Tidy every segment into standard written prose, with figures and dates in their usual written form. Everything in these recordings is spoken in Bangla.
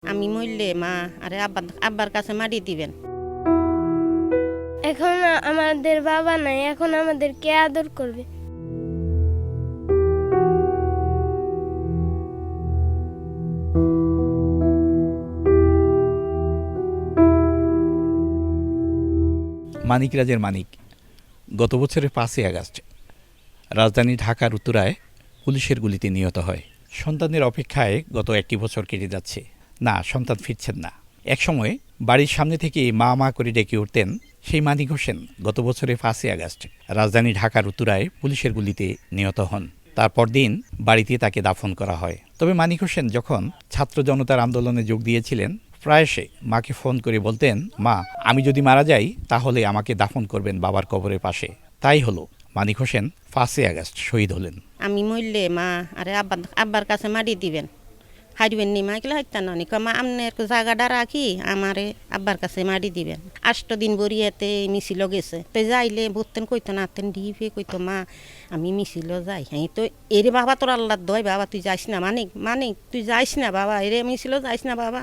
আমি মরলে মা আরে আব্বার কাছে মাটি দিবেন। এখন আমাদের বাবা নাই, এখন আমাদের কে আদর করবে? মানিক রাজের মানিক গত বছরের 5ই আগস্ট রাজধানী ঢাকার উত্তরায় পুলিশের গুলিতে নিহত হয়। সন্তানের অপেক্ষায় গত একটি বছর কেটে যাচ্ছে, না সন্তান ফিরছেন না। একসময় বাড়ির সামনে থেকে মা মা করে ডেকে উঠতেন সেই মানিক হোসেন গত বছরের 5ই আগস্ট রাজধানী ঢাকার উত্তরায় পুলিশের গুলিতে নিহত হন। তারপর দিন বাড়িতে তাকে দাফন করা হয়। তবে মানিক হোসেন যখন ছাত্র জনতার আন্দোলনে যোগ দিয়েছিলেন, প্রায়শই মাকে ফোন করে বলতেন, মা আমি যদি মারা যাই তাহলে আমাকে দাফন করবেন বাবার কবরের পাশে। তাই হলো, মানিক হোসেন 5ই আগস্ট শহীদ হলেন। আমি মরলে মা আরে আব্বার কাছে মাটি দিবেন। হারিবেন নি মা কিলা হাইতান নি মা আপনার জায়গাটা রাখি আমারে আব্বার কাছে মাটি দিবেন। 8 দিন বরিয়াতে মিছিল গেছে, তো যাইলে বুঝতেন কইতো না আতেন ডিপে কইতো মা আমি মিছিল যাই। হ্যাঁ তো এরে বাবা তোর আল্লাহ দয় বাবা তুই যাইস না, মানিক মানিক তুই যাইস না বাবা, এরে মিছিল যাইস না বাবা,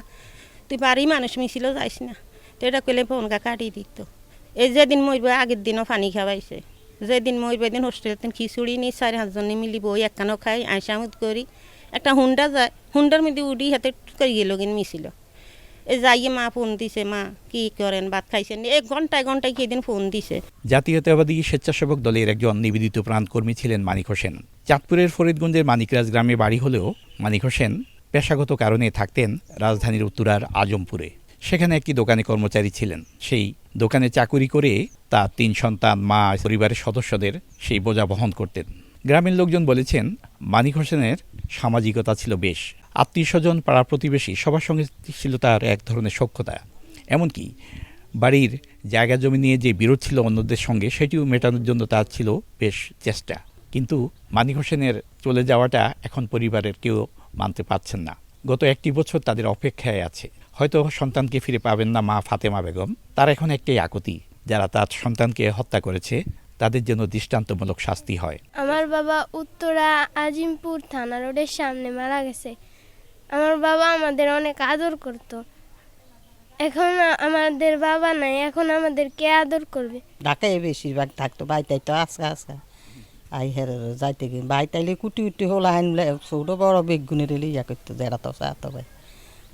তুই বাড়ি মানুষ মিছিল যাইস না। তো এটা কইলে ফোনকা কাটিয়ে দিত। এই যেদিন মরবে আগের দিনও পানি খাওয়াইছে, যেদিন মরবে দিন হোস্টেলের খিচুড়ি নি 4-5 জনে মিলি বই একখানো খাই আইসামুদ করি। একটা হুন্ডা যায়, হুন্ডার মধ্যে উডি হাতে করে গেল কিন মিছিল। এ যাইয়ে মা ফোন দিছে, মা কি করেন ভাত খাইছেন? 1 ঘন্টায় ঘন্টায় কেদিন ফোন দিছে। জাতীয়তাবাদী স্বেচ্ছাসেবক দলের একজন নিবেদিত প্রাণকর্মী ছিলেন মানিক হোসেন। চাঁদপুরের ফরিদগঞ্জের মানিকরাজ গ্রামে বাড়ি হলেও মানিক হোসেন পেশাগত কারণে থাকতেন রাজধানীর উত্তরার আজমপুরে। সেখানে একটি দোকানে কর্মচারী ছিলেন। সেই দোকানে চাকুরি করে তার 3 সন্তান, মা, পরিবারের সদস্যদের সেই বোঝা বহন করতেন। গ্রামের লোকজন বলেছেন, মানিক হোসেনের সামাজিকতা ছিল বেশ। আত্মীয়স্বজন, পাড়া প্রতিবেশী সবার সঙ্গে ছিল তার এক ধরনের সখ্যতা। এমনকি বাড়ির জায়গা জমি নিয়ে যে বিরোধ ছিল অন্যদের সঙ্গে, সেটিও মেটানোর জন্য তার ছিল বেশ চেষ্টা। কিন্তু মানিক হোসেনের চলে যাওয়াটা এখন পরিবারের কেউ মানতে পারছেন না। গত 1 বছর তাদের অপেক্ষায় আছে, হয়তো সন্তানকে ফিরে পাবেন না মা ফাতেমা বেগম। তার এখন একটাই আকুতি, যারা তার সন্তানকে হত্যা করেছে তাদের জন্য দৃষ্টান্তমূলক শাস্তি হয়। আমার বাবা উত্তরা আজিমপুর থানা রোডের সামনে মারা গেছে। আমার বাবা আমাদের অনেক আদর করত। এখন আমাদের বাবা নাই, এখন আমাদের কে আদর করবে? ঢাকায় বেশিরভাগ থাকতো, বাইতাই তো আজকা আই হের যাইতে গিয়ে বাইতাইলে কুটি কুটি হলো আনলে ছোট বড় বেগুনের ইয়া করতো, যারা তো চাতো ভাই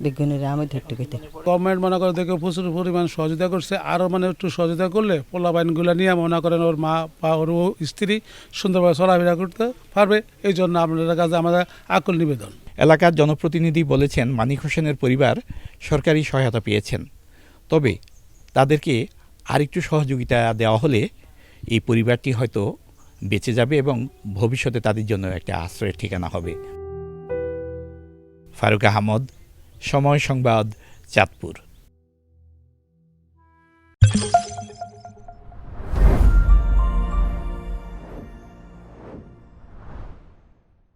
বেগুনের আমি ধরতে কইতে। গভর্নমেন্ট মনে করে দেখে প্রচুর পরিমাণ সহযোগিতা করছে, আরও মানে একটু সহযোগিতা করলে পোলা বাইনগুলো নিয়ে মনে করেন ওর মা বা ওর স্ত্রী সুন্দরভাবে চলাফেরা করতে পারবে। এই জন্য আপনাদের কাছে আমাদের আকুল নিবেদন। এলাকার জনপ্রতিনিধি বলেছেন, মানিক হোসেনের পরিবার সরকারি সহায়তা পেয়েছেন, তবে তাদেরকে আরেকটু সহযোগিতা দেওয়া হলে এই পরিবারটি হয়তো বেঁচে যাবে এবং ভবিষ্যতে তাদের জন্য একটা আশ্রয়ের ঠিকানা হবে। ফারুক আহমদ, সময় সংবাদ, চাঁদপুর।